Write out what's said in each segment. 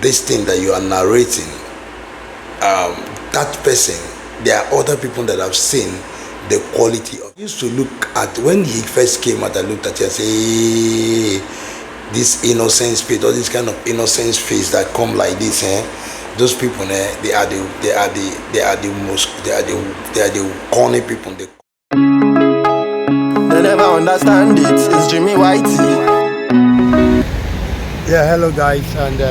this thing that you are narrating, that person, there are other people that have seen the quality of. I used to look at when he first came out. I looked at him and say, hey, this innocent face, all this kind of innocent face that come like this, those people, they are the corny people. They never understand it. It's Jimmy Whitey. Yeah, hello guys, and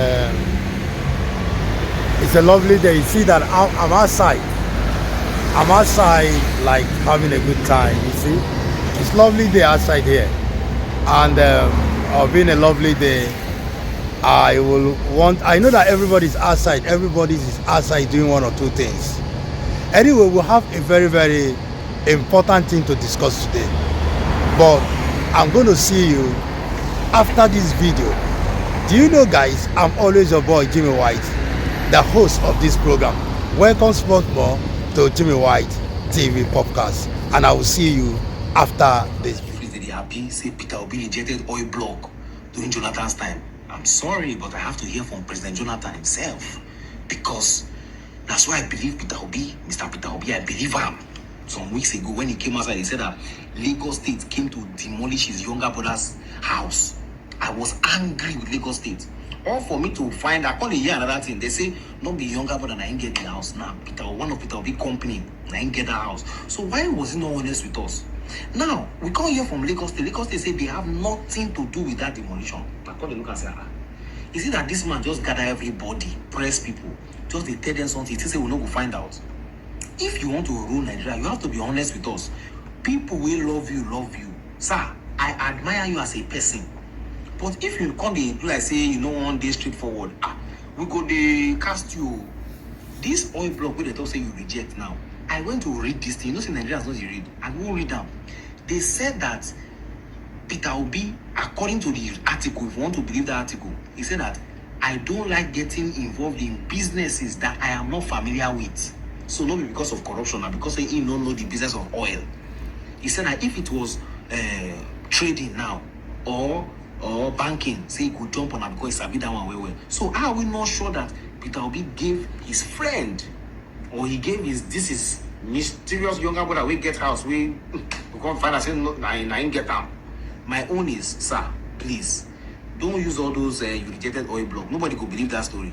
it's a lovely day. You see that I'm outside. I'm outside, like having a good time. You see, it's lovely day outside here, and being a lovely day, I know that everybody's outside. Everybody is outside doing one or two things. Anyway, we'll have a very, very important thing to discuss today. But I'm going to see you after this video. Do you know, guys, I'm always your boy Jimmy White, the host of this program. Welcome once more to Jimmy White TV podcast, and I will see you after this video. Please, they happy say Peter Obi rejected oil block during Jonathan's time. I'm sorry, but I have to hear from President Jonathan himself, because that's why I believe Peter Obi, Mr. Peter Obi, I believe him. Some weeks ago when he came outside, he said that Lagos State came to demolish his younger brother's house. I was angry with Lagos State. All for me to find, I can't hear another thing. They say, not be younger brother, I ain't get the house. Now, one of Peter Obi company, I ain't get that house. So why was he not honest with us? Now, we can't hear from Lagos State. Lagos State say they have nothing to do with that demolition. I call the look and say, is it that this man just gather everybody, press people, just they tell them something, he say we'll not go find out? If you want to rule Nigeria, you have to be honest with us. People will love you. Sir, I admire you as a person. But if you come do like say you know one day straightforward, we go they cast you. This oil block where they talk say you reject now. I went to read this thing. You know, say Nigerians don't read. I won't read them. They said that Peter Obi, according to the article, if you want to believe the article, he said that I don't like getting involved in businesses that I am not familiar with. So not because of corruption, but because he don't know the business of oil. He said that if it was trading now or banking, say he could jump on it because he sabi that one well. So how are we not sure that Peter Obi gave his friend, or he gave this is mysterious younger brother we get house we can't find us no, I ain't get them. My own is, sir, please don't use all those you rejected oil block. Nobody could believe that story.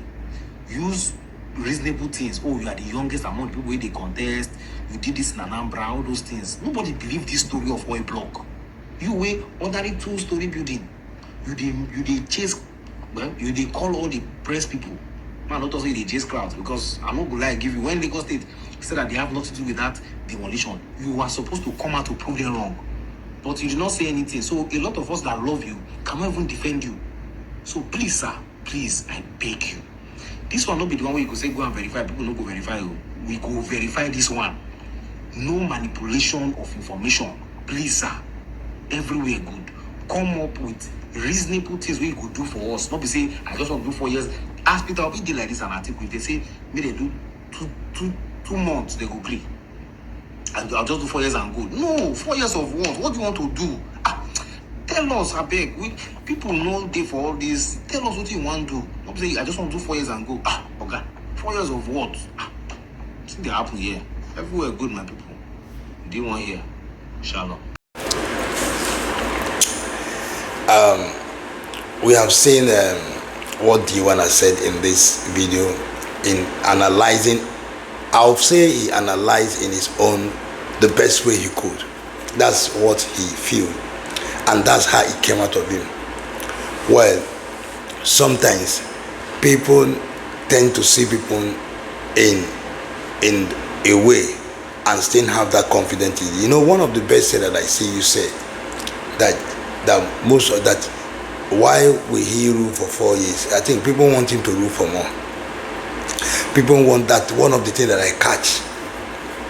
Use reasonable things. Oh, you are the youngest among people where they contest. You did this in Anambra, all those things. Nobody believed this story of oil block. You were ordinary 2-story building. You did chase, well, you did call all the press people. Man, not also they chase crowds, because I'm not gonna lie, give you when Lagos State said that they have nothing to do with that demolition. You are supposed to come out to prove them wrong, but you did not say anything. So a lot of us that love you cannot even defend you. So please, sir, please, I beg you. This one not be the one where you could say go and verify. People don't go verify you. We go verify this one. No manipulation of information. Please, sir. Everywhere good. Come up with reasonable things we could do for us. Not be say I just want to do 4 years. As Peter Obi did like this an article, if they say me they do two months, they go clear. I'll just do 4 years and good. No, 4 years of what? What do you want to do? Tell us, I beg. People know they for all this. Tell us what you want to do. Not say I just want to do 4 years and go. Okay. 4 years of what? See they happen here. Everywhere good, my people. Do you want here? Shalom. We have seen what D1 has said in this video in analyzing. I'll say he analyzed in his own the best way he could. That's what he feel, and that's how it came out of him. Well, sometimes people tend to see people in a way and still have that confidence. You know, one of the best things that I see you say that most of that, why will he rule for 4 years? I think people want him to rule for more. People want that. One of the things that I catch,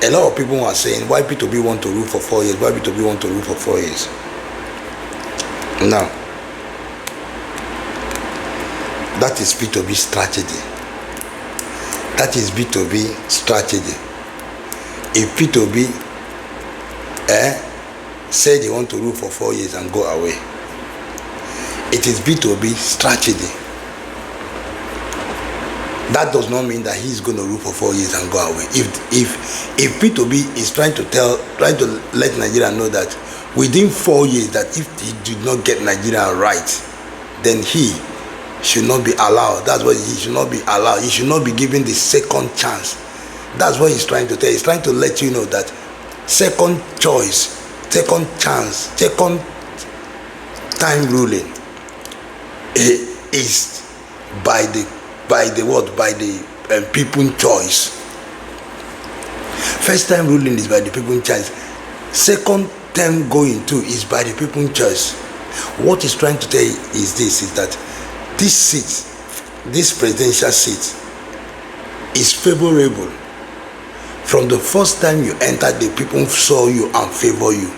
a lot of people are saying, why P2B want to rule for 4 years? Why P2B want to rule for 4 years? Now, that is P2B strategy. That is P2B strategy. If P2B say they want to rule for 4 years and go away, it is P2B strategy. that does not mean that he's going to rule for 4 years and go away. If P2B is trying to let Nigeria know that within 4 years, that if he did not get Nigeria right, then he should not be allowed. That's what he should not be allowed. He should not be given the second chance. That's what he's trying to tell. He's trying to let you know that second choice, second chance, second time ruling is by the people choice. First time ruling is by the people choice. Second time going to is by the people choice. What he's trying to tell you is this: is that this seat, this presidential seat, is favorable. From the first time you entered, the people saw you and favor you,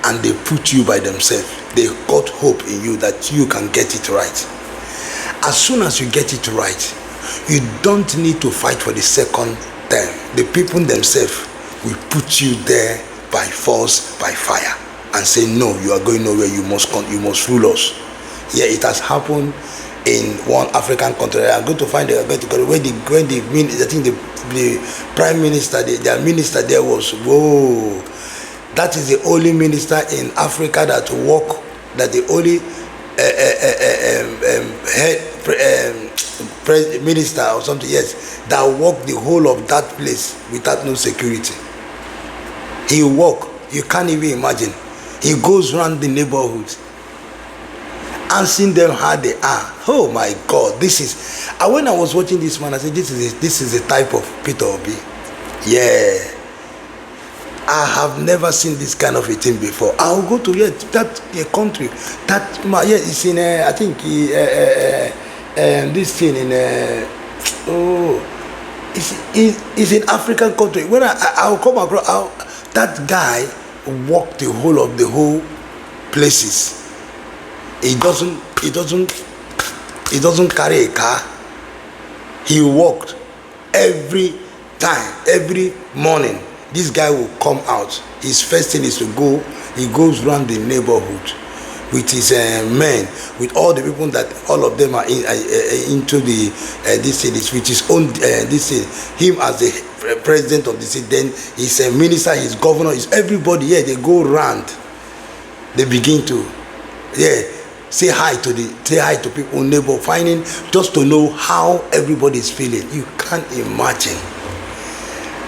and they put you by themselves. They got hope in you that you can get it right. As soon as you get it right, you don't need to fight for the second term. The people themselves will put you there by force, by fire, and say, no, you are going nowhere, you must rule us. Yeah, it has happened in one African country. I'm going to find where I think the prime minister, their minister there was, whoa, that is the only minister in Africa that the only head minister or something, yes, that walked the whole of that place without no security. He walk, you can't even imagine. He goes around the neighborhood and seeing them how they are. Oh my God, this is. And when I was watching this man, I said, this is a type of Peter Obi. Yeah, I have never seen this kind of a thing before. I will go to that country. It's in I think this thing in it's in African country. When I will come across that guy walked the whole places. He doesn't carry a car. He walked every time, every morning. This guy will come out. His first thing is to go. He goes around the neighborhood with his men, with all the people that all of them are into the this city, with his own this city. Him as the president of the city, then his minister, his governor, his everybody. Yeah, they go around. They begin to, say hi to people, neighbor, finding just to know how everybody is feeling. You can't imagine.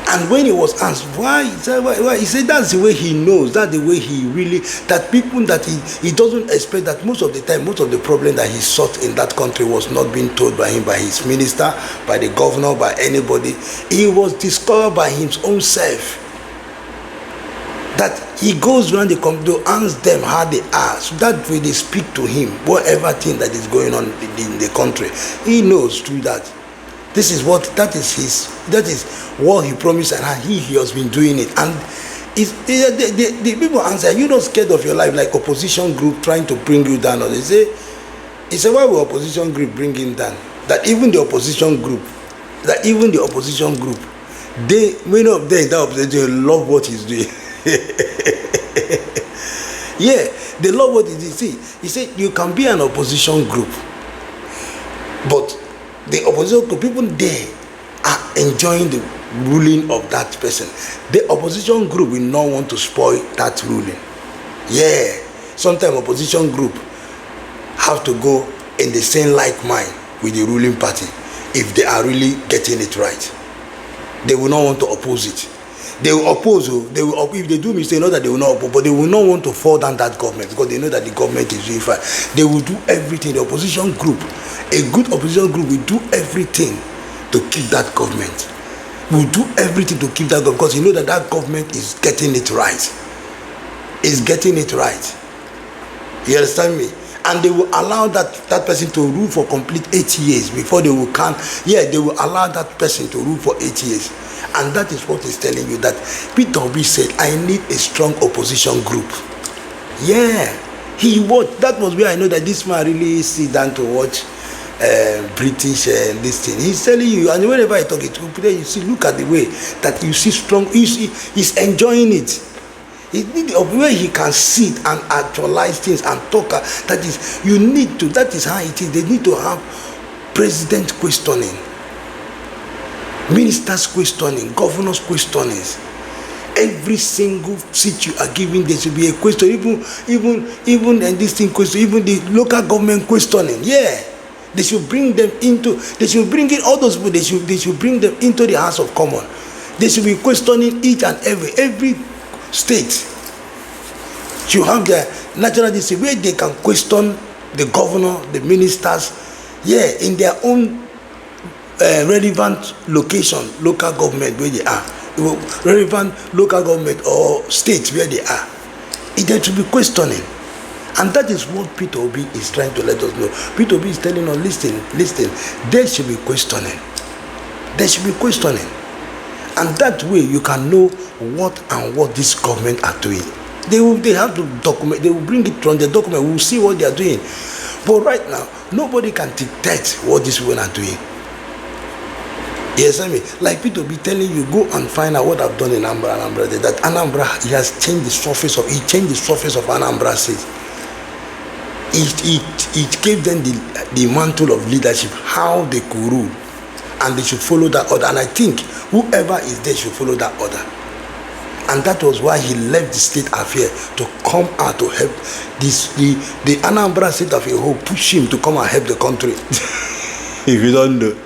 And when he was asked why, he said that's the way he knows, that's the way he really, that people that he doesn't expect, that most of the time, most of the problem that he sought in that country was not being told by him, by his minister, by the governor, by anybody. He was discovered by his own self. That he goes around the country to ask them how they are, so that way they speak to him, whatever thing that is going on in the country. He knows through that. That is what he promised, and he has been doing it. And the people answer, you're not scared of your life, like opposition group trying to bring you down. Or they say, why will opposition group bring him down? That even the opposition group, many of them in that opposition love what he's doing. Yeah, they love what he did. See, he said you can be an opposition group, but the opposition group, people there are enjoying the ruling of that person. The opposition group will not want to spoil that ruling. Yeah, sometimes opposition group have to go in the same like mind with the ruling party if they are really getting it right. They will not want to oppose it. They will oppose. If they do mistake, not that they will not oppose, but they will not want to fall down that government because they know that the government is unified. They will do everything. The opposition group, a good opposition group, will do everything to keep that government. Will do everything to keep that government because you know that that government is getting it right. Is getting it right. You understand me? And they will allow that person to rule for complete 8 years before they will count. Yeah, they will allow that person to rule for 8 years. And that is what he's telling you, that Peter Obi said, I need a strong opposition group. Yeah, he watched. That was where I know that this man really sit down to watch British and this thing. He's telling you, and whenever I talk it, you see, look at the way that you see strong. You see, he's enjoying it. The way he can sit and actualize things and talk. That is, you need to. That is how it is. They need to have president questioning. Ministers questioning, governors questioning. Every single seat you are giving, there should be a question. Even and this thing question, even the local government questioning. Yeah, they should bring them into. They should bring in all those people. They should bring them into the House of Commons. They should be questioning each and every state. Should have their national district where they can question the governor, the ministers. Yeah, in their own relevant location, local government where they are. Relevant local government or states where they are, there should be questioning, and that is what Peter Obi is trying to let us know. Peter Obi is telling us, listen, there should be questioning. There should be questioning, and that way you can know what this government are doing. They have to document. They will bring it from the document. We will see what they are doing. But right now, nobody can dictate what these people are doing. Yes, I mean, like Peter be telling you, go and find out what I've done in Anambra. That Anambra, he has changed the surface of Anambra State. It gave them the mantle of leadership, how they could rule, and they should follow that order. And I think whoever is there should follow that order. And that was why he left the state affair to come out to help the Anambra State of a whole, push him to come and help the country. If you don't know.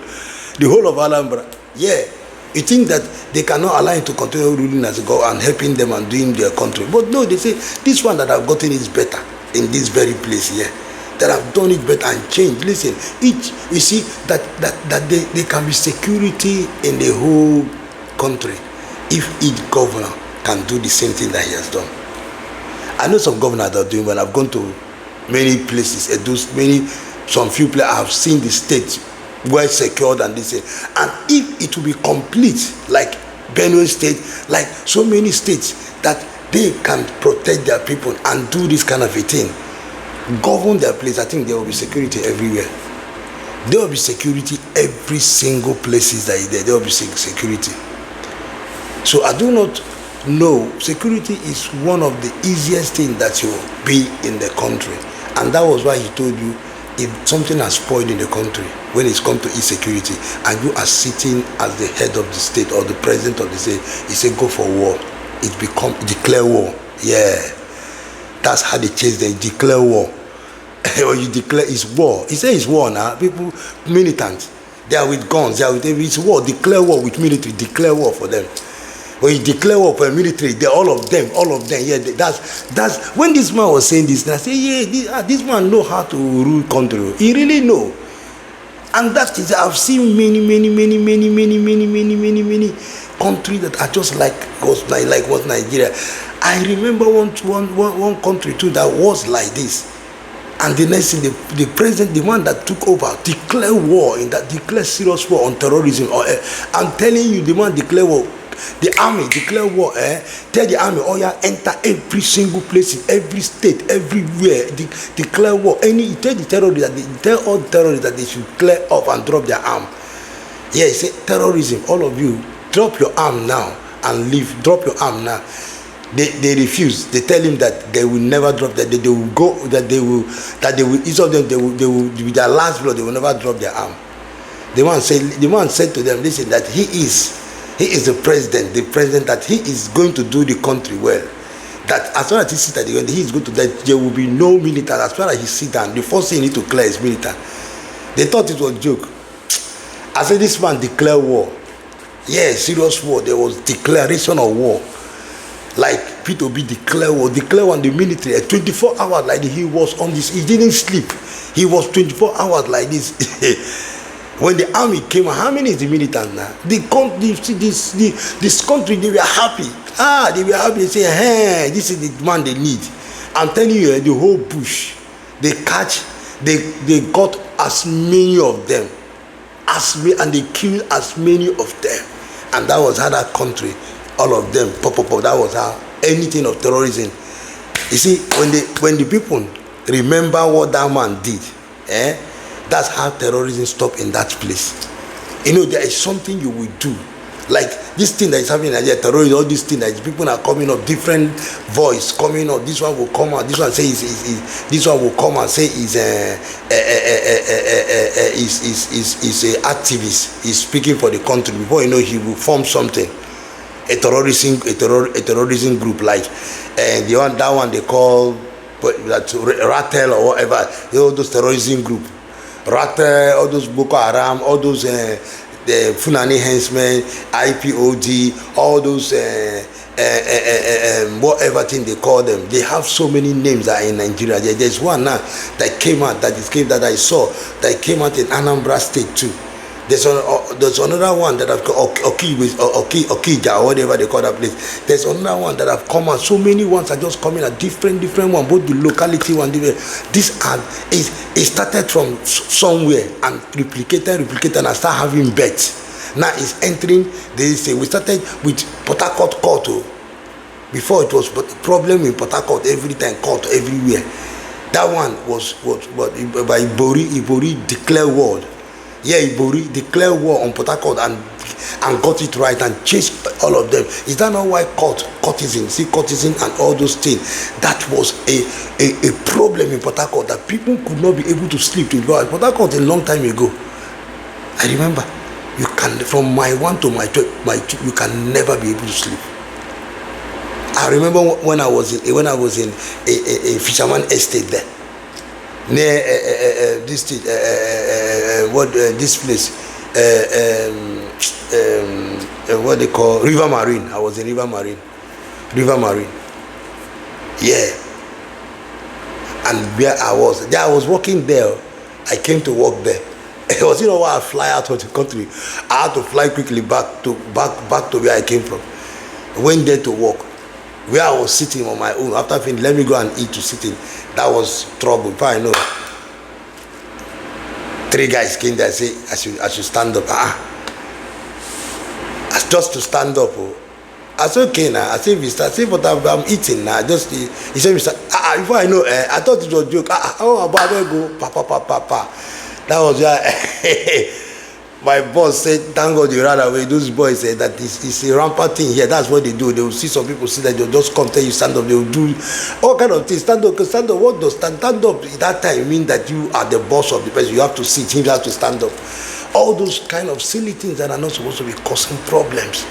The whole of Alhambra, yeah. You think that they cannot allow him to continue ruling as God and helping them and doing their country. But no, they say, this one that I've gotten is better in this very place here. That I've done it better and changed. Listen, you see that there can be security in the whole country if each governor can do the same thing that he has done. I know some governors that are doing well. I've gone to many places, some few places. I have seen the state well secured and this, and if it will be complete like Benue State, like so many states, that they can protect their people and do this kind of a thing, govern their place, I think there will be security everywhere. There will be security every single places that is there. There will be security. So I do not know, security is one of the easiest things that will be in the country, and that was why he told you, if something has spoiled in the country, when it's come to insecurity, and you are sitting as the head of the state or the president of the state, he said go for war. It become declare war. Yeah, that's how they change. They declare war. Or you declare it's war. He said it's war now. People militants, they are with guns. They are with it's war. Declare war with military. Declare war for them. When you declare war for a military, they all of them. Yeah, that's when this man was saying this. And I say, yeah, this man know how to rule country. He really know. And that is, I've seen many countries that are just like was Nigeria. I remember one country too that was like this. And the next thing, the president, the one that took over, declare war, declare serious war on terrorism. I'm telling you, the man declare war. The army declare war. Tell the army, enter every single place in every state, everywhere. Declare war. Tell the terrorists tell all the terrorists that they should clear off and drop their arm. Yeah, he said terrorism. All of you, drop your arm now and leave. Drop your arm now. They refuse. They tell him that they will never drop that. They will go. That they will. Each of them. They will. With their last blood, they will never drop their arm. The man said to them, listen, that he is the president that he is going to do the country well. That as far as he sits at the end, he is going to, that there will be no militant. As far as he sits down, the first thing he need to clear is militant. They thought it was a joke. I said, this man declared war. Yeah, serious war. There was declaration of war. Like Peter Obi declared war on the military. 24 hours like this, he was on this. He didn't sleep. He was 24 hours like this. When the army came, how many is the militant now? This country, they were happy. They were happy. They say, hey, this is the man they need. I'm telling you, the whole bush, they got as many of them, and they killed as many of them. And that was how that country, all of them, pop. That was how anything of terrorism. You see, when the people remember what that man did, that's how terrorism stopped in that place. You know, there is something you will do Like this thing that is happening in Nigeria, terrorism, all these things that people are coming up, different voice coming up. This one will come out, this one say this one will come and say is a activist. He's speaking for the country. Before you know, he will form something, a terrorism group, like the one, that one they call that Rattle or whatever. All those terrorism group, Rattle, all those Boko Haram, all those the Fulani henchmen, IPOD, all those whatever thing they call them. They have so many names that are in Nigeria. There's one now that came out, that I saw, that came out in Anambra State too. There's another one that I've got, Okija or whatever they call that place. There's another one that have come out. So many ones are just coming at different one, both the locality one. This ad it started from somewhere and replicated and start having bets. Now it's entering. They say we started with Port Harcourt court. Before it was problem in Port Harcourt, every time court everywhere. That one was by Ibori declared war. Yeah, Ibori declared war on Port Harcourt and got it right and chased all of them. Is that not why courtesan and all those things? That was a problem in Port Harcourt, that people could not be able to sleep. Port Harcourt a long time ago. I remember, you can, from my 1 to my 2, you can never be able to sleep. I remember when I was in a fisherman estate there. Near this place, what they call River Marine. I was in River Marine. Yeah. And where I was working there. I came to work there. It was, why I fly out of the country. I had to fly quickly back to where I came from. I went there to work. Where I was sitting on my own, after finishing, let me go and eat to sitting. That was trouble. But I know 3 guys came there and say I should stand up. Just to stand up. I said, okay now. I said, Mr. But I'm eating now. He said, Mr. Before I know, I thought it was a joke. How about I go? Papa. That was where my boss said, thank God you ran away. Those boys said that it's a rampant thing here. That's what they do. They will see some people see that they'll just come tell you stand up. They will do all kind of things. Stand up. What does stand up? That time mean that you are the boss of the person. You have to sit. Him has to stand up. All those kind of silly things that are not supposed to be causing problems.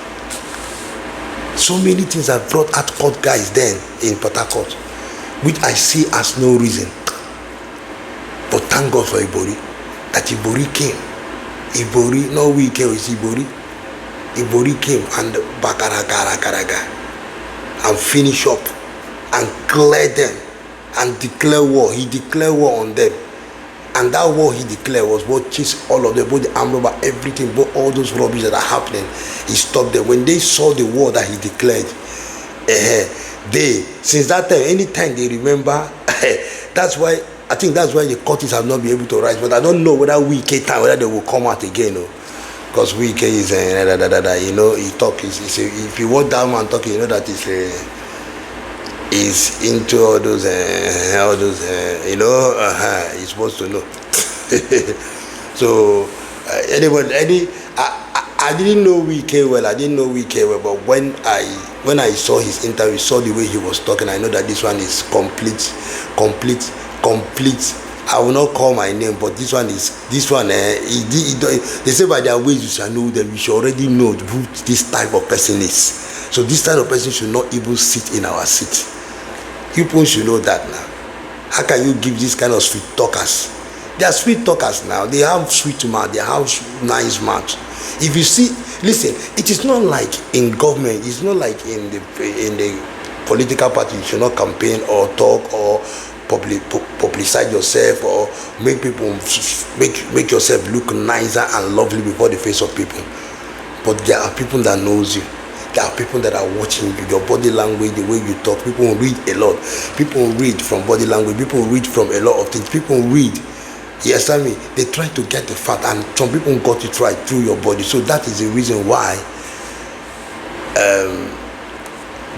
So many things have brought out court guys then in Port Harcourt, which I see as no reason. But thank God for Ibori, that Ibori came. Ibori, no we came with Ibori. Ibori came and bakaraga and finish up and clear them and declare war. He declared war on them. And that war he declared was what chased all of them, both the armed robber, everything, both all those rubbish that are happening. He stopped them. When they saw the war that he declared, since that time, anytime they remember, I think that's why the courts have not been able to rise. But I don't know whether whether they will come out again. Because Wike is, he talk. If you want that man talking, that is into all those, he's supposed to know. So, I didn't know Wike well. But when I saw his interview, saw the way he was talking, I know that this one is complete. I will not call my name, but they say by their ways you shall know them. You should already know who this type of person is. So this type of person should not even sit in our seat. People should know that now. How can you give this kind of sweet talkers? They are sweet talkers now. They have sweet mouth. They have nice mouth. If you see, listen, it is not like in government. It's not like in the political party. You should not campaign or talk or publicize yourself or make yourself look nicer and lovely before the face of people. But there are people that knows you. There are people that are watching you, your body language, the way you talk. People will read a lot. People will read from body language. People will read from a lot of things. People will read. Yes, I mean, they try to get the fact, and some people got it right through your body. So that is the reason why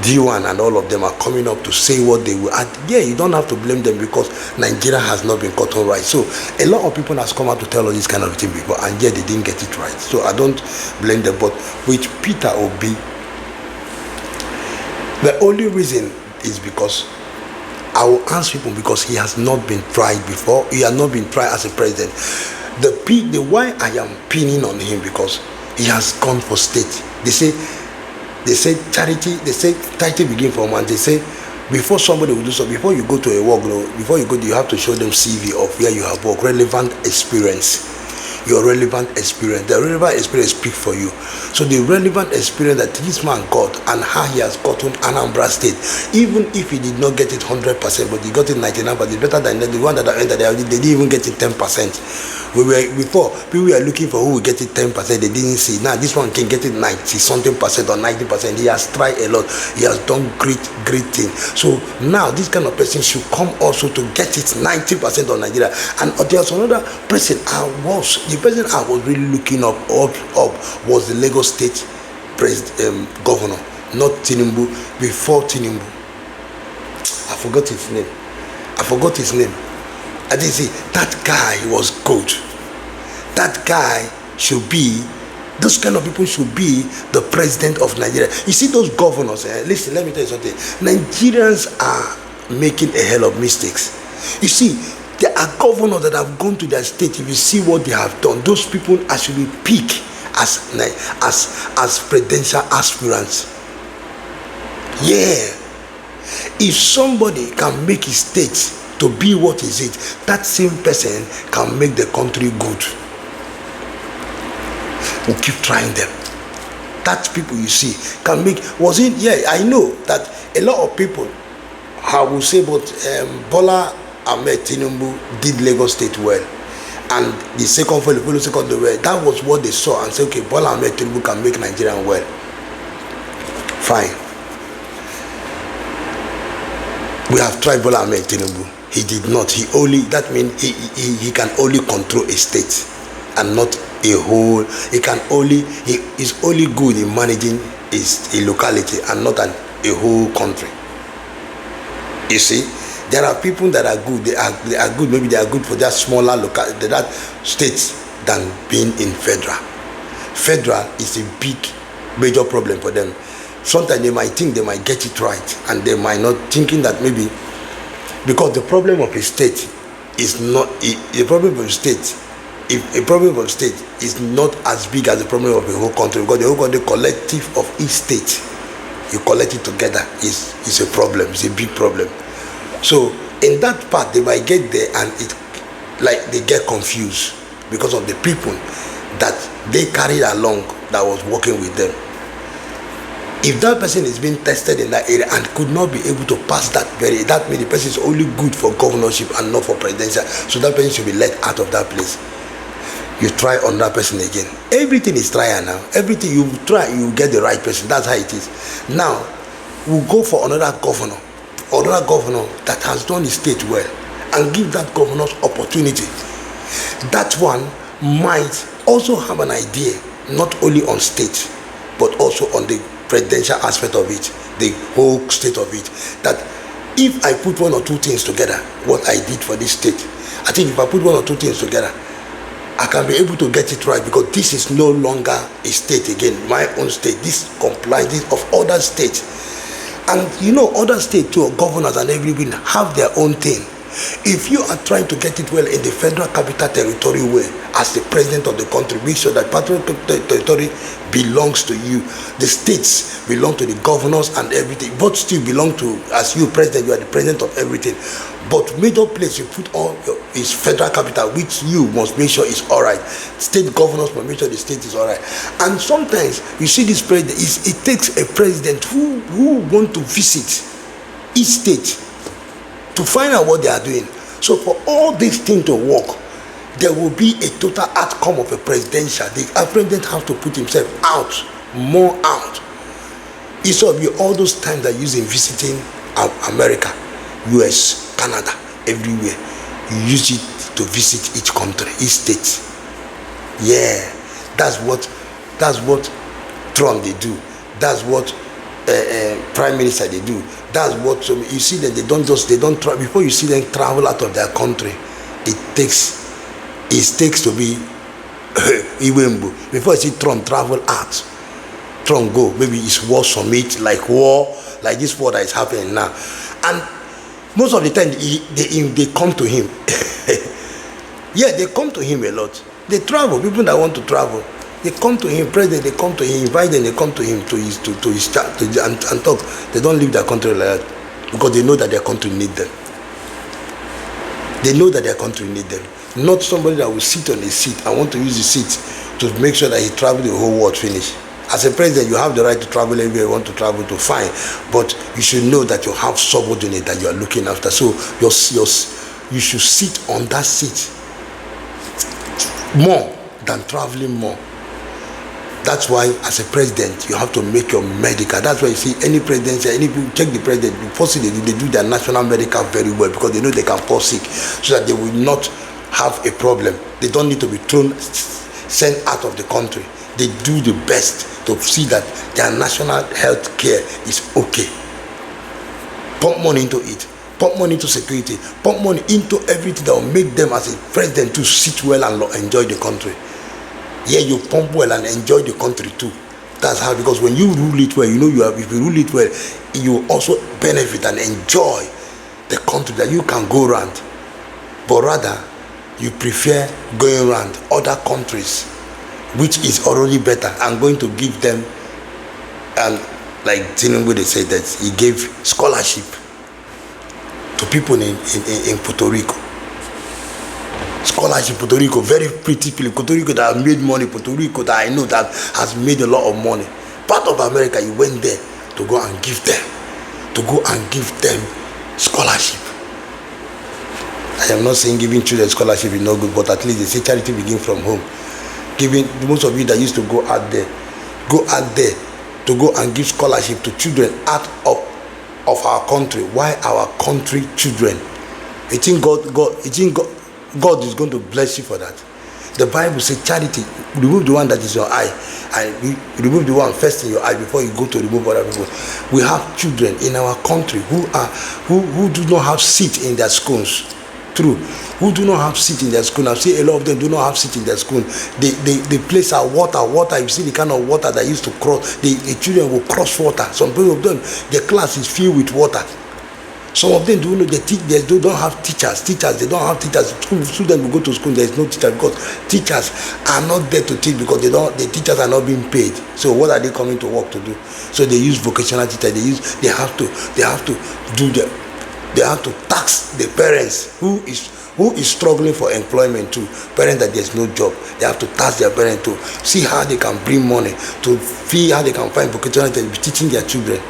D1 and all of them are coming up to say what they will. And yeah, you don't have to blame them because Nigeria has not been gotten right. So a lot of people has come out to tell us this kind of thing before, and yet they didn't get it right. So I don't blame them. But with Peter Obi, the only reason is because I will ask people, because he has not been tried before. He has not been tried as a president. The why I am pinning on him, because he has gone for state. They say charity begin from one. They say before somebody will do so, before you go to a work, before you go, you have to show them CV of where you have worked, relevant experience. Your relevant experience, the relevant experience speak for you. So the relevant experience that this man got and how he has gotten Anambra State, even if he did not get it 100%, but he got it 99%, but it's better than the one that entered. They didn't even get it 10%. Before people were looking for who will get it 10%, they didn't see. Now this one can get it 90-something% or 90%. He has tried a lot. He has done great things. So now this kind of person should come also to get it 90% of Nigeria. And there's another person the person I was really looking up was the Lagos State governor, not Tinubu. Before Tinubu, I forgot his name. I didn't see. That guy was good. That guy should be, those kind of people should be the president of Nigeria. You see those governors, listen, let me tell you something. Nigerians are making a hell of mistakes. You see, there are governors that have gone to their state. If you see what they have done, those people actually peak as presidential aspirants. Yeah. If somebody can make his state to be what is it, that same person can make the country good. We'll keep trying them. That people you see can make, I know that a lot of people, I will say, but Bola Ahmed Tinubu did Lagos State well, and the second well, that was what they saw and said, okay, Bola Ahmed Tinubu can make Nigeria well. Fine. We have tried Bola Ahmed Tinubu. He did not. That means he can only control a state and not a whole. He is only good in managing a locality and not a whole country. You see, there are people that are good. They are good. Maybe they are good for that smaller that states than being in federal. Federal is a big, major problem for them. Sometimes they might think they might get it right, and they might not, thinking that maybe, because the problem of a state is not the problem of a state. If a problem of a state is not as big as the problem of a whole country, because the whole country collective of each state, you collect it together, is a problem. It's a big problem. So in that part, they might get there and they get confused because of the people that they carried along that was working with them. If that person is being tested in that area and could not be able to pass that means the person is only good for governorship and not for presidential. So that person should be let out of that place. You try on that person again. Everything is trial now. Everything you try, you get the right person. That's how it is. Now, we'll go for another governor that has done his state well, and give that governor's opportunity. That one might also have an idea, not only on state, but also on the presidential aspect of it, the whole state of it, that if I put one or two things together, what I did for this state, I think if I put one or two things together, I can be able to get it right, because this is no longer a state again, my own state. This complies of other states. And other states too, governors and everyone have their own thing. If you are trying to get it well in the federal capital territory way, as the president of the country, make sure that federal territory belongs to you. The states belong to the governors and everything. Both still belong to, as you president, you are the president of everything. But major place you put all is federal capital, which you must make sure is all right. State governors must make sure the state is all right. And sometimes you see this president, it takes a president who want to visit each state to find out what they are doing. So for all these things to work, there will be a total outcome of a presidential. The president has to put himself more out. Instead of all those times that you use in visiting America, US, Canada, everywhere, you use it to visit each country, each state. Yeah, that's what Trump they do. That's what prime minister they do. That's what you see that they don't travel. Before you see them travel out of their country, it takes to be Iwembu. Before you see Trump travel out, Trump go, maybe it's war summit, like this war that is happening now. And most of the time they come to him. Yeah, they come to him a lot. They travel. People that want to travel, they come to him. President, they come to him. Invite them, they come to him to his chat and talk. They don't leave their country like that because they know that their country need them. They know that their country need them. Not somebody that will sit on a seat and want to use the seat to make sure that he travel the whole world finish. As a president, you have the right to travel everywhere you want to travel to, fine. But you should know that you have subordinate that you are looking after. So you should sit on that seat more than traveling more. That's why as a president you have to make your medical. That's why you see any presidency, any people check the president, firstly they do their national medical very well because they know they can fall sick, so that they will not have a problem. They don't need to be sent out of the country. They do the best to see that their national health care is okay. Pump money into it. Pump money into security, pump money into everything that will make them as a president to sit well and enjoy the country. Yeah, you pump well and enjoy the country too. That's how, because when you rule it well, if you rule it well, you also benefit and enjoy the country that you can go around. But rather, you prefer going around other countries, which is already better, and going to give them, and like Tinubu, they say that he gave scholarship to people in Puerto Rico. Scholarship Puerto Rico, very pretty people. Puerto Rico that have made money. Puerto Rico that I know that has made a lot of money. Part of America, you went there to go and give them, scholarship. I am not saying giving children scholarship is not good, but at least they say charity begins from home. Giving, most of you that used to go out there to go and give scholarship to children out of our country. Why our country children? You think God is going to bless you for that? The Bible says charity, remove the one that is your eye, and remove the one first in your eye before you go to remove other people. We have children in our country who do not have seat in their schools. True, who do not have seat in their school. I've seen a lot of them do not have seat in their school. They place our water. You see the kind of water that used to cross. The children will cross water. Some people of them, their class is filled with water. Some of them do not. They don't have teachers. They don't have teachers. Students will go to school. There is no teacher because teachers are not there to teach because the teachers are not being paid. So what are they coming to work to do? So they use vocational teachers. They have to tax the parents who is struggling for employment too. Parents that there's no job, they have to tax their parents to see how they can bring money, to see how they can find vocational teachers teaching their children.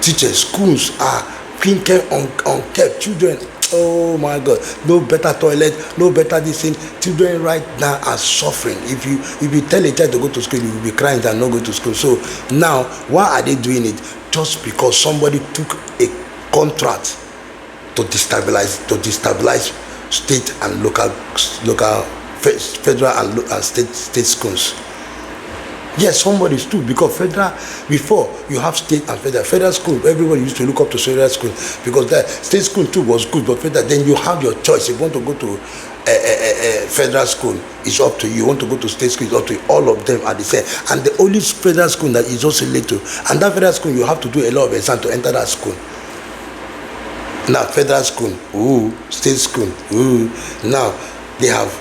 Teachers, schools are being kept unkept. Children, oh my God, no better toilet, no better this thing. Children right now are suffering. If you tell a child to go to school, you will be crying and not go to school. So now, why are they doing it? Just because somebody took a contract to destabilize state and local federal and state schools. Yes, somebody stood, because federal, before you have state and federal school, everybody used to look up to federal school because the state school too was good, but federal, then you have your choice. If you want to go to federal school, it's up to you. You want to go to state school, it's up to you. All of them are the same, and the only federal school that is also little, and that federal school you have to do a lot of exams to enter that school. Now federal school, state school, now they have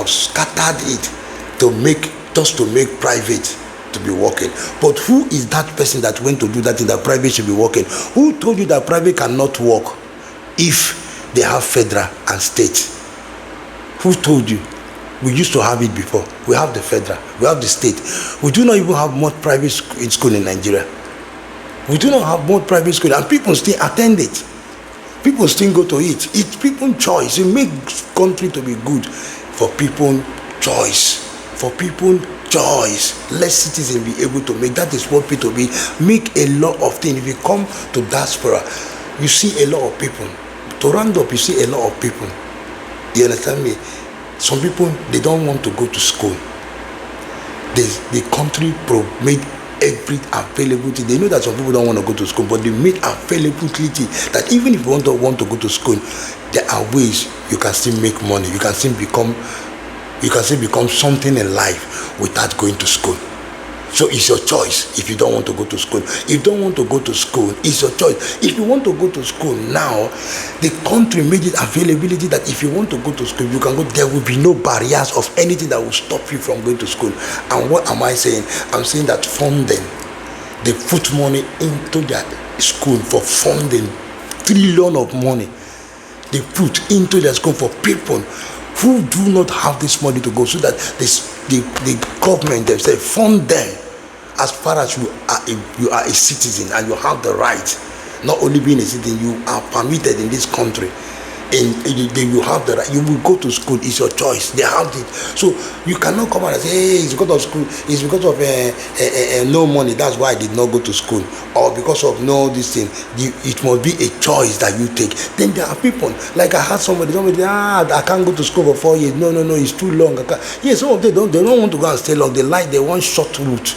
scattered it to make private to be working. But who is that person that went to do that in that private should be working? Who told you that private cannot work if they have federal and state? Who told you? We used to have it before. We have the federal, we have the state. We do not even have more private school in Nigeria. We do not have more private school, and people still attend it. People still go to it. It's people's choice. It makes country to be good for people's choice. For people's choice. Let citizens be able to make. That is what people be. Make a lot of things. If you come to diaspora, you see a lot of people. To round up, you see a lot of people. You understand me? Some people, they don't want to go to school. The country made every availability. They know that some people don't want to go to school, but they make availability that even if you want to go to school, there are ways you can still make money. You can still become something in life without going to school. So it's your choice if you don't want to go to school. If you don't want to go to school, it's your choice. If you want to go to school now, the country made it availability that if you want to go to school, you can go. There will be no barriers of anything that will stop you from going to school. And what am I saying? I'm saying that funding, they put money into their school for funding, trillion of money they put into their school for people who do not have this money to go, so that the government themselves fund them. As far as you are a citizen and you have the right, not only being a citizen, you are permitted in this country, and you have the right. You will go to school. It's your choice. They have it. So you cannot come out and say, hey, it's because of school, it's because of no money, that's why I did not go to school, or because of no this thing. It must be a choice that you take. Then there are people, like I had somebody I can't go to school for 4 years. No, it's too long. Yes, some of them they don't want to go and stay long. They want short route.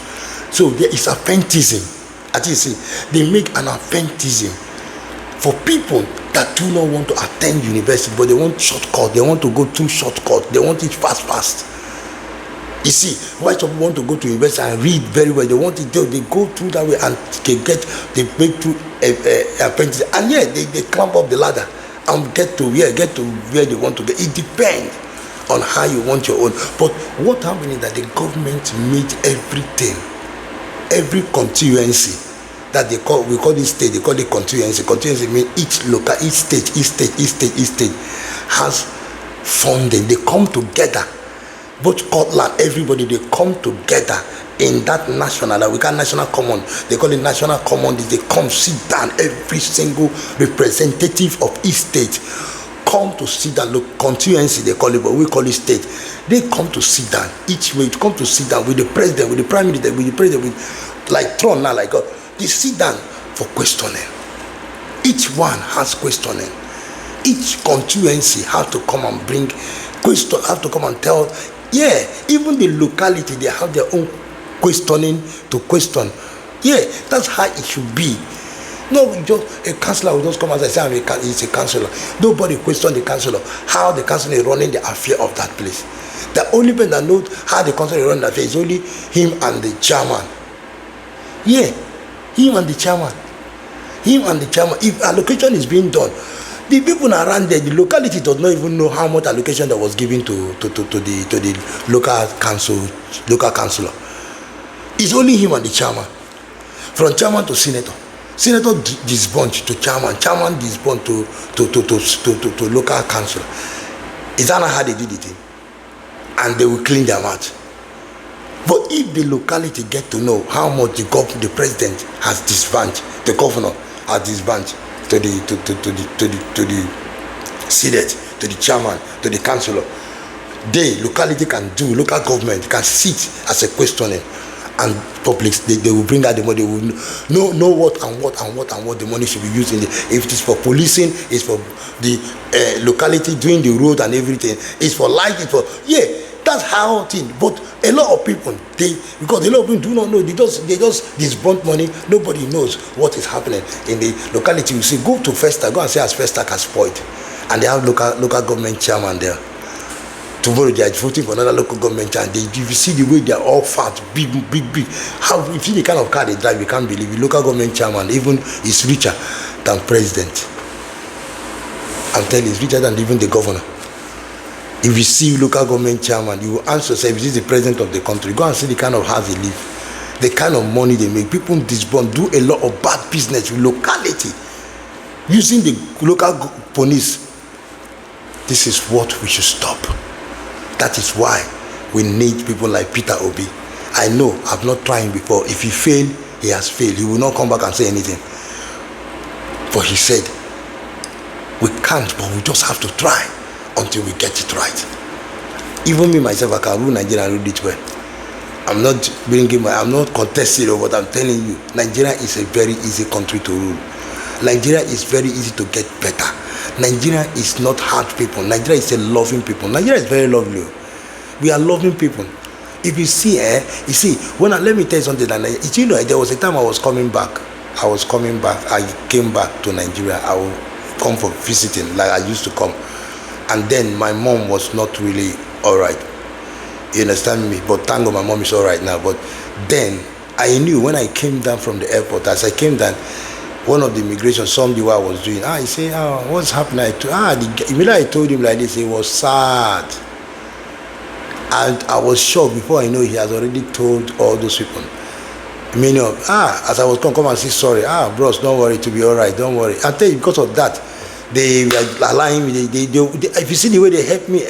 So there is apprenticism. As you see, they make an apprenticism for people that do not want to attend university, but they want shortcut. They want to go through shortcut. They want it fast. You see, why some people want to go to university and read very well? They want it. They go through that way and they break through apprentice, and they climb up the ladder and get to where they want to get. It depends on how you want your own. But what happened is that the government made everything, every constituency that we call this state, they call it constituency. Constituency means each state has funding. They come together, both Scotland, everybody, they come together in that national, we call national common. They call it national common. They come sit down, every single representative of each state come to sit down. Look, constituency they call it, but we call it state. They come to sit down each way. Come to sit down with the president, with the prime minister, with the president, with like Trump now, like God. They sit down for questioning. Each one has questioning. Each constituency have to come and bring question, have to come and tell. Yeah, even the locality, they have their own questioning to question. Yeah, that's how it should be. No, just a councillor will just come and say, he's a councillor. Nobody question the councillor, how the councillor is running the affair of that place. The only person that knows how the councillor is running the affair is only him and the chairman. Yeah. Him and the chairman. If allocation is being done, the people around there, the locality does not even know how much allocation that was given to the local councillor. It's only him and the chairman. From chairman to senator disbunch to chairman disbunch to local councillor. Is that not how they did it? And they will clean their mouth. But if the locality get to know how much the president has disbanded, the governor has disbanded to the senate, to the chairman, to the councillor, the locality can do, local government can sit as a questioning, and public they will bring out the money. They will know what the money should be used in. If it is for policing, it's for the locality doing the road and everything. It's for light. It's for That's how thing. But a lot of people, because a lot of people do not know, they just disbount money. Nobody knows what is happening in the locality. You see, go to Festa, go and say as Festa has spoiled, and they have local government chairman there. Tomorrow they are voting for another local government chairman. If you see the way they are all fat, big. How if you see the kind of car they drive, you can't believe it. Local government chairman even is richer than president. I'm telling you, it's richer than even the governor. If you see local government chairman, you will ask yourself, is this the president of the country? Go and see the kind of house they live, the kind of money they make. People disbond, do a lot of bad business with locality, using the local police. This is what we should stop. That is why we need people like Peter Obi. I know I've not tried him before. If he failed, he has failed. He will not come back and say anything. But he said, we can't, but we just have to try until we get it right. Even me myself, I can rule Nigeria and rule it well. I'm not contesting it, but I'm telling you, Nigeria is a very easy country to rule. Nigeria is very easy to get better. Nigeria is not hard people. Nigeria is a loving people. Nigeria is very lovely. We are loving people. If you see, let me tell you something. That you know, there was a time I was coming back. I came back to Nigeria. I will come for visiting, like I used to come. And then my mom was not really all right. You understand me? But thank God my mom is all right now. But then I knew when I came down from the airport, as I came down, one of the immigration saw me what I was doing. He said, what's happening? Immediately I told him like this, it was sad. And I was shocked. Before I know, he has already told all those people. Many of, as I was come and say sorry. Bros, don't worry, to be all right, don't worry. I tell you, because of that, they were allowing me. They, if you see the way they help me,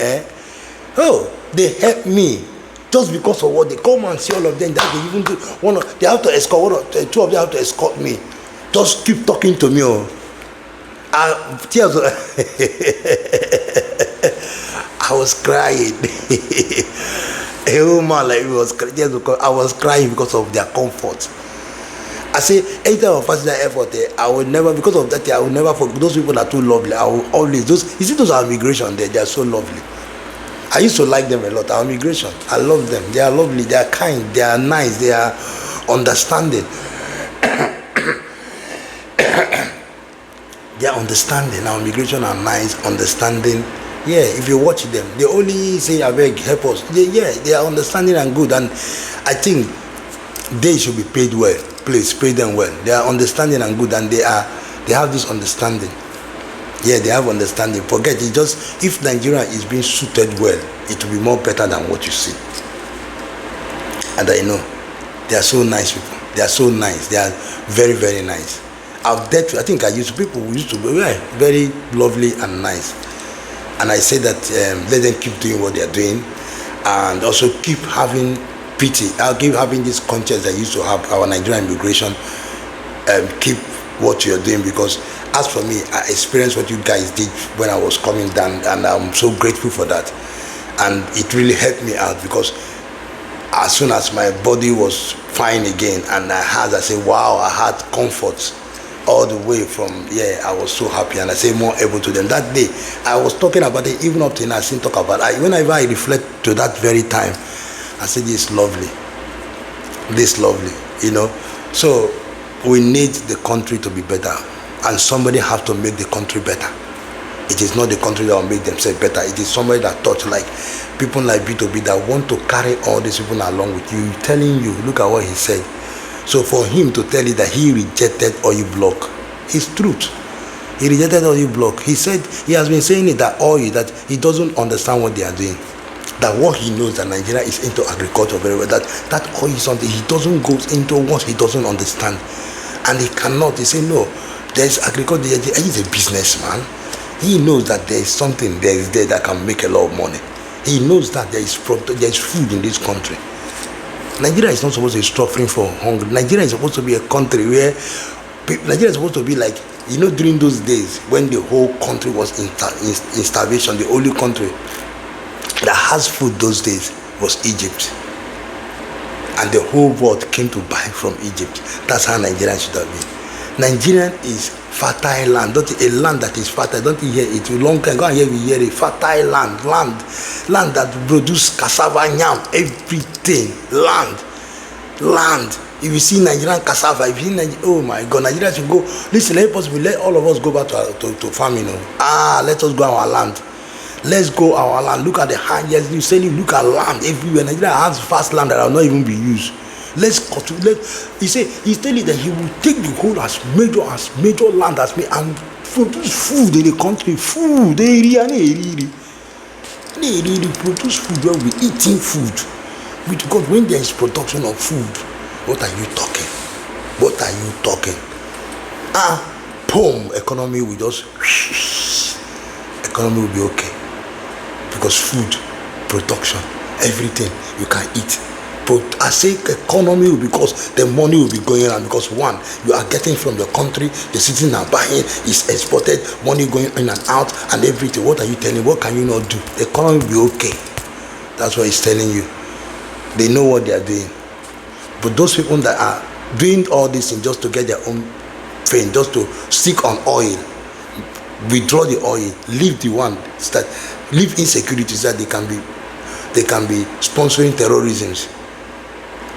they help me. Just because of what they come and see all of them, that they even do they have to escort two of them have to escort me. Just keep talking to me. Tears. I was crying. A woman like me was crying because I was crying because of their comfort. I say, anytime I pass that airport, I will never, because of that, I will never forget. Those people are too lovely. I will always, you see those are immigration there, they are so lovely. I used to like them a lot. Our immigration, I love them. They are lovely, they are kind, they are nice, they are understanding. They are understanding. Our immigration are nice, understanding. Yeah, if you watch them, they only say, I beg, help us. They are understanding and good. And I think they should be paid well. Please pay them well. They are understanding and good, and they have this understanding. Yeah, they have understanding. Forget it. Just if Nigeria is being suited well, it will be more better than what you see. And I know they are so nice people. They are so nice. They are very, very nice. People who used to be very lovely and nice. And I say that let them keep doing what they are doing, and also keep having pity. I'll keep having this conscience that used to have our Nigerian immigration. Keep what you're doing, because as for me, I experienced what you guys did when I was coming down, and I'm so grateful for that. And it really helped me out, because as soon as my body was fine again, and I said, wow, I had comfort all the way from, I was so happy, and I say more able to them. That day, I was talking about it, even up to now, I still talk about it. Whenever I reflect to that very time, I say, this is lovely, you know. So we need the country to be better, and somebody have to make the country better. It is not the country that will make themselves better. It is somebody that thought, like people like B2B, that want to carry all these people along with you, telling you, look at what he said. So for him to tell you that he rejected oil block, it's truth. He rejected oil block. He said, he has been saying it, that he doesn't understand what they are doing. That what he knows, that Nigeria is into agriculture very well. That oil is something he doesn't go into what he doesn't understand. And he cannot. He say, no, there's agriculture. He's a businessman. He knows that there is something there that can make a lot of money. He knows that there is food in this country. Nigeria is not supposed to be suffering for hunger. Nigeria is supposed to be a country where Nigeria is supposed to be like, during those days when the whole country was in starvation, the only country that has food those days was Egypt. And the whole world came to buy from Egypt. That's how Nigeria should have been. Nigeria is fertile land. A land that is fertile. Don't you hear it? A long time. Go and hear it. Fertile land that produce cassava, yam, everything. Land. If you see Nigerian cassava, oh my God, Nigeria should go. Listen, let all of us go back to farming. Let us go our land. Let's go our land. Look at the hand. Yes, you say, look at land everywhere. Nigeria has vast land that will not even be used. Let's cultivate. He's telling that he will take the whole as major land as me and produce food in the country. Food, they really produce food where we eating food. With God, when there is production of food, what are you talking? Economy will be okay, because food, production, everything you can eat. But I say economy, because the money will be going on, because one, you are getting from the country, the citizens are buying, is exported, money going in and out, and everything. What are you telling? What can you not do? The economy will be okay. That's what he's telling you. They know what they are doing. But those people that are doing all this thing just to get their own fame, just to stick on oil, withdraw the oil, leave insecurity so that they can be they can be sponsoring terrorism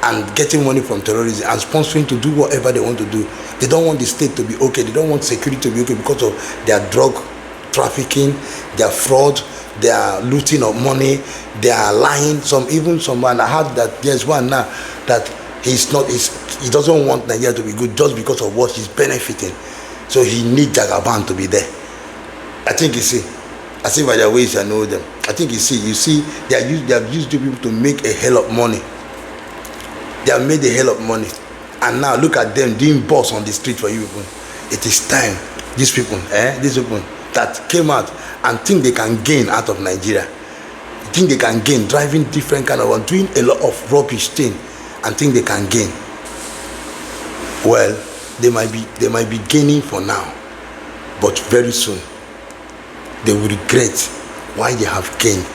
and getting money from terrorism and sponsoring to do whatever they want to do. They don't want the state to be okay. They don't want security to be okay because of their drug trafficking, their fraud, their looting of money, their lying. Some man, I heard that there's one now that he doesn't want Nigeria to be good just because of what he's benefiting. So he needs Jagaban to be there. I think you see, I see by their ways I know them. I think you see, they have used the people to make a hell of money. They have made a hell of money. And now look at them doing boss on the street for you people. It is time, these people that came out and think they can gain out of Nigeria. Think they can gain, driving different kind of, doing a lot of rubbish thing and think they can gain. Well, they might be gaining for now, but very soon they will regret why they have gained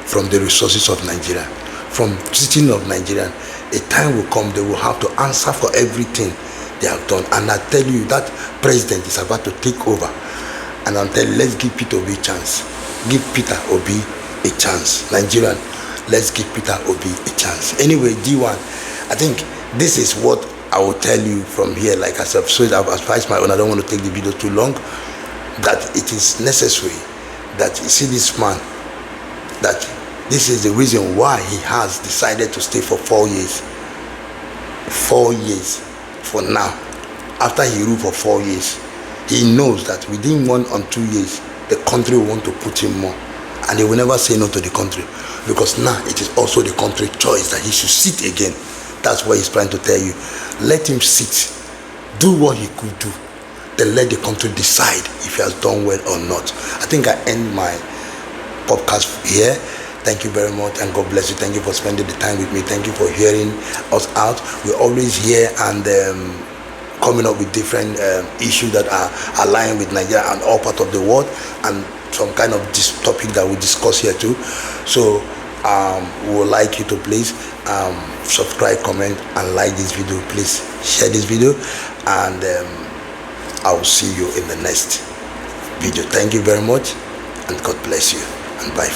from the resources of Nigeria, from citizens of Nigeria. A time will come they will have to answer for everything they have done. And I tell you, that president is about to take over. And I'm telling you, let's give Peter Obi a chance. Give Peter Obi a chance. Nigerian, let's give Peter Obi a chance. Anyway, D1, I think this is what I will tell you from here. Like I said, so I've advised my own, I don't want to take the video too long, that it is necessary that you see this man, that this is the reason why he has decided to stay for 4 years. 4 years for now. After he ruled for 4 years, he knows that within 1 or 2 years, the country will want to put him more. And they will never say no to the country. Because now it is also the country's choice that he should sit again. That's what he's trying to tell you. Let him sit. Do what he could do. Then let the country decide if he has done well or not. I think I end my podcast here. Thank you very much and God bless you. Thank you for spending the time with me. Thank you for hearing us out. We're always here and coming up with different issues that are aligned with Nigeria and all parts of the world, and some kind of this topic that we discuss here too. So we would like you to please subscribe, comment and like this video. Please share this video, and I will see you in the next video. Thank you very much and God bless you, and bye.